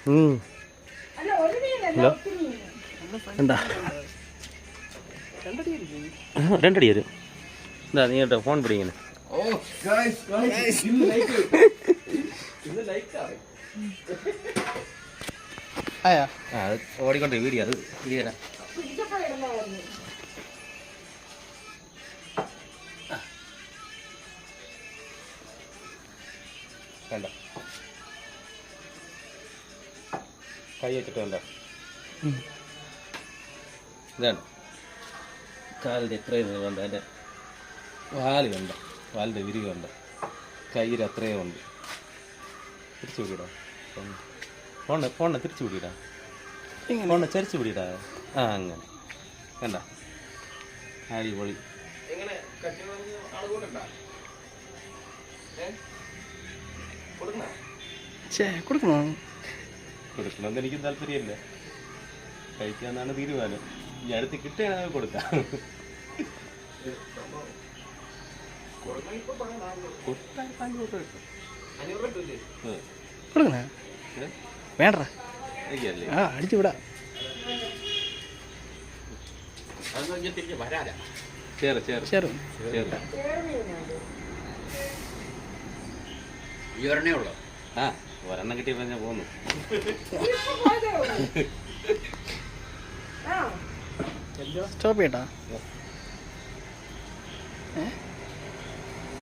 Hello എന്താ 2 അടി വരും. എന്താ നീ കേട്ടോ ഫോൺ പിടിങ്ങനെ ഓടിക്കൊണ്ടേ വീഡിയോ അത് വീഡിയോ തരാം. വേണ്ട കൈ വെച്ചിട്ട് വേണ്ട. ഇതാണ് കാലിൻ്റെ എത്രയും വേണ്ട, അതിൻ്റെ വാല് വേണ്ട, വാലിൻ്റെ വിരിക വേണ്ട, കയ്യിൽ അത്രയും ഉണ്ട്. തിരിച്ചു പിടിയിടാം ഫോണിനെ തിരിച്ചു പിടിയിടാം, ഫോണിനെ ചരിച്ചു പിടിയിടാ. അങ്ങനെ വേണ്ട അടിപൊളി. കൊടുക്കണമെന്ന് എനിക്കും താല്പര്യമില്ല, കഴിക്കാന്നാണ് തീരുമാനം. ഈ അടുത്ത് കിട്ടുകയാണെങ്കിൽ കൊടുക്കാം. വേണ്ട അടിച്ചുവിടാ. ഒരെണ്ണം കിട്ടിയപ്പോ ഞാൻ പോന്നു. സ്റ്റോപ്പ് ചെയ്യട്ടാ.